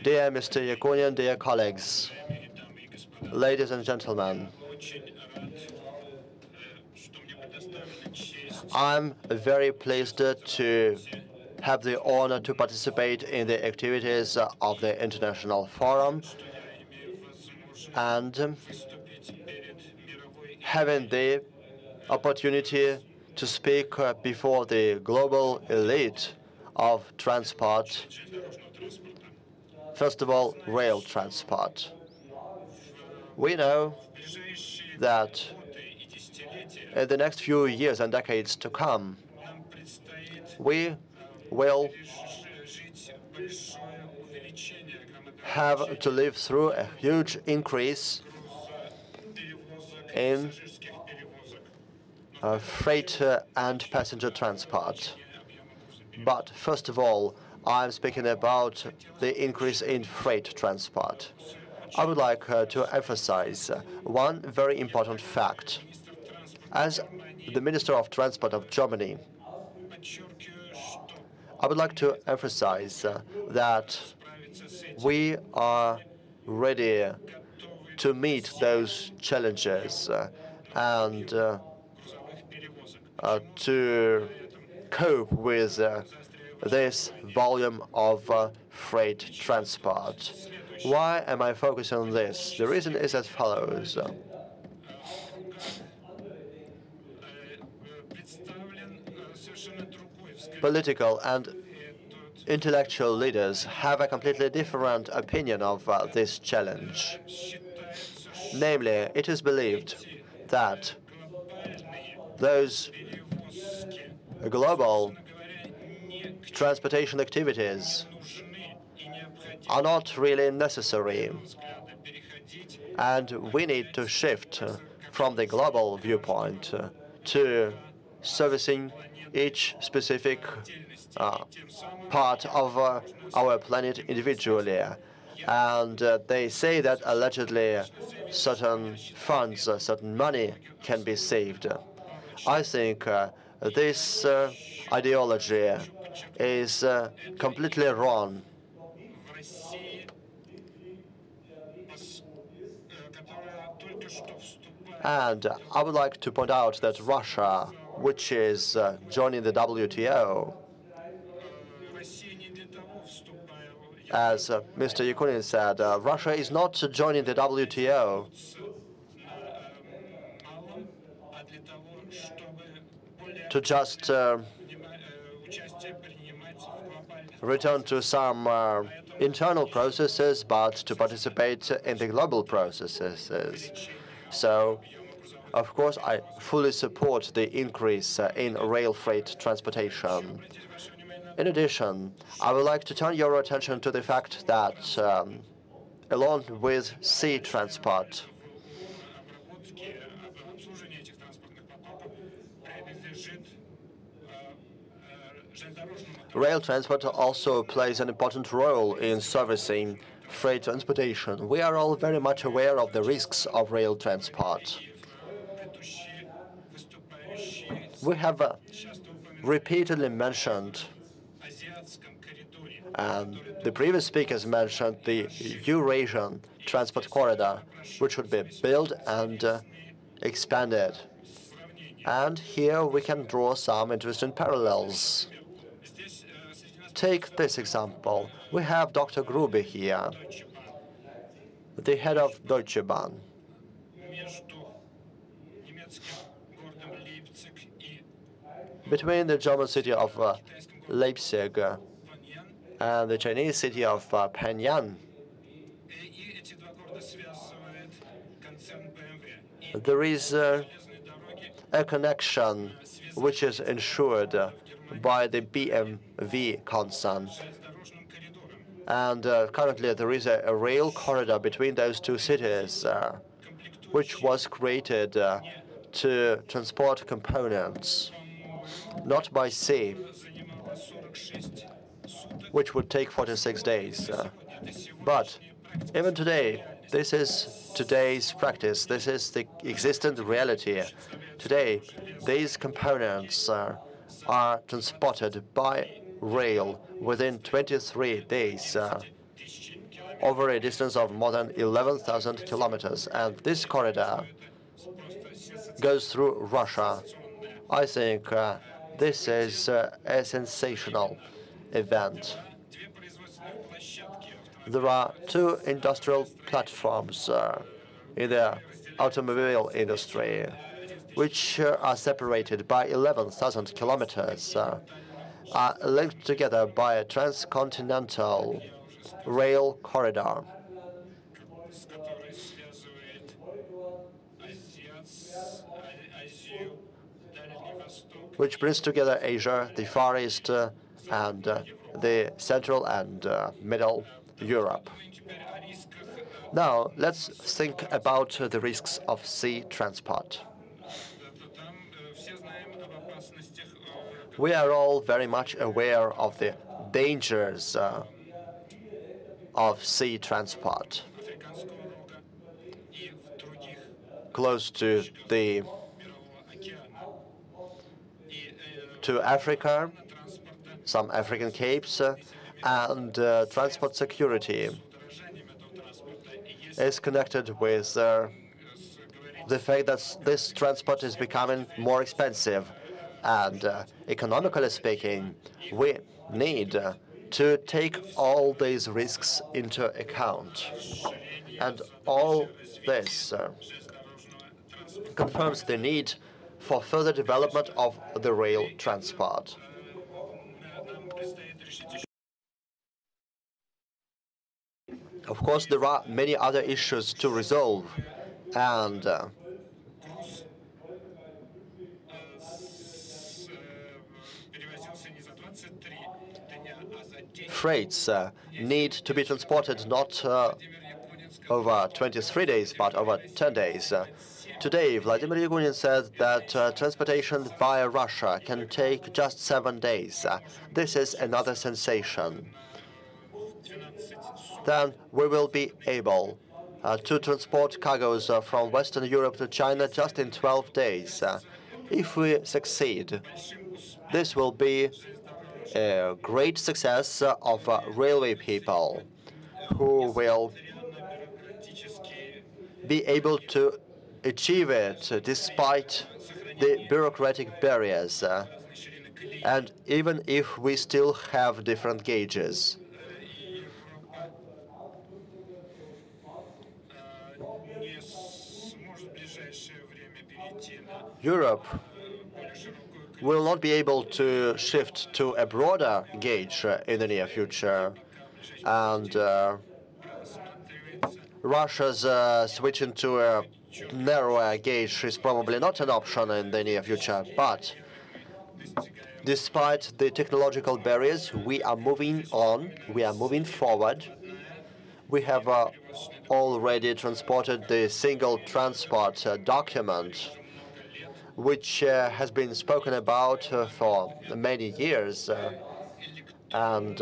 Dear Mr. Yakunin, dear colleagues, ladies and gentlemen, I'm very pleased to have the honor to participate in the activities of the International Forum and having the opportunity to speak before the global elite of transport. First of all, rail transport. We know that in the next few years and decades to come, we will have to live through a huge increase in freight and passenger transport. But first of all, I'm speaking about the increase in freight transport. I would like to emphasize one very important fact. As the Minister of Transport of Germany, I would like to emphasize that we are ready to meet those challenges and to cope with this volume of freight transport. Why am I focusing on this? The reason is as follows. Political and intellectual leaders have a completely different opinion of this challenge. Namely, it is believed that those global transportation activities are not really necessary, and we need to shift from the global viewpoint to servicing each specific part of our planet individually. And they say that allegedly certain funds, certain money can be saved. I think this ideology is completely wrong. And I would like to point out that Russia, which is joining the WTO, as Mr. Yakunin said, Russia is not joining the WTO to just return to some internal processes, but to participate in the global processes. So, of course, I fully support the increase in rail freight transportation. In addition, I would like to turn your attention to the fact that, along with sea transport, rail transport also plays an important role in servicing freight transportation. We are all very much aware of the risks of rail transport. We have repeatedly mentioned, and the previous speakers mentioned, the Eurasian transport corridor, which would be built and expanded. And here we can draw some interesting parallels. Take this example. We have Dr. Grube here, the head of Deutsche Bahn. Between the German city of Leipzig and the Chinese city of Penang, there is a connection which is ensured by the BMW concern. And currently there is a rail corridor between those two cities, which was created to transport components, not by sea, which would take 46 days. But even today, this is today's practice. This is the existent reality. Today, these components are transported by rail within 23 days. over a distance of more than 11,000 kilometers. And this corridor goes through Russia. I think this is a sensational event. There are two industrial platforms in the automobile industry, which are separated by 11,000 kilometers, are linked together by a transcontinental rail corridor. Which brings together Asia, the Far East, and the Central and Middle Europe. Now, let's think about the risks of sea transport. We are all very much aware of the dangers of sea transport. Close to Africa, some African capes, and transport security is connected with the fact that this transport is becoming more expensive. And economically speaking, we need to take all these risks into account. And all this confirms the need for further development of the rail transport. Of course, there are many other issues to resolve, and freights need to be transported not over 23 days, but over 10 days. Today, Vladimir Yakunin said that transportation via Russia can take just 7 days. This is another sensation. Then we will be able to transport cargoes from Western Europe to China just in 12 days. If we succeed, this will be a great success of railway people who will be able to achieve it despite the bureaucratic barriers, and even if we still have different gauges. Europe will not be able to shift to a broader gauge in the near future, and Russia's switching to a narrower gauge is probably not an option in the near future. But despite the technological barriers, we are moving on, we are moving forward. We have already transported the single transport document, which has been spoken about for many years. And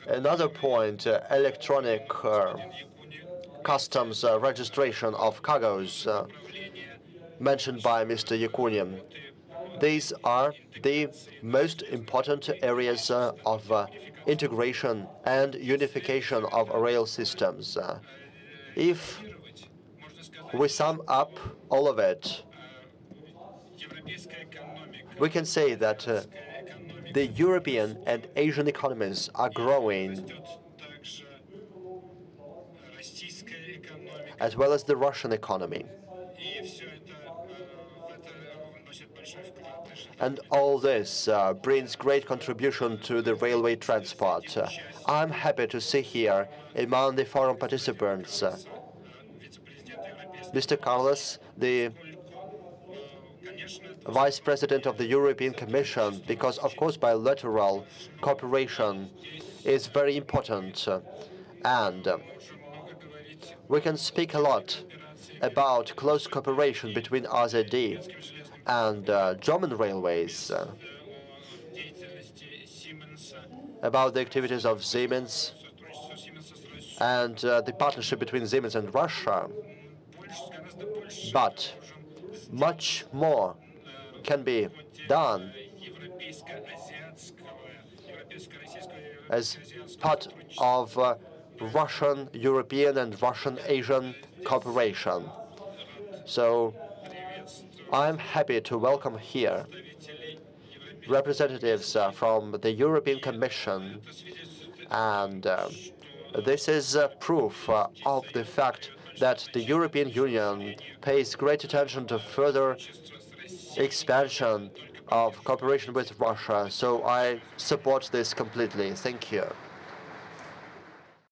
another point, electronic customs registration of cargoes mentioned by Mr. Yakunin. These are the most important areas of integration and unification of rail systems. If we sum up all of it, we can say that the European and Asian economies are growing, as well as the Russian economy. And all this brings great contribution to the railway transport. I'm happy to see here among the forum participants Mr. Carlos, the Vice President of the European Commission, because, of course, bilateral cooperation is very important. And we can speak a lot about close cooperation between RZD and German railways, about the activities of Siemens and the partnership between Siemens and Russia. But much more can be done as part of Russian, European, and Russian Asian cooperation. So I'm happy to welcome here representatives from the European Commission, and this is proof of the fact that the European Union pays great attention to further expansion of cooperation with Russia. So I support this completely. Thank you.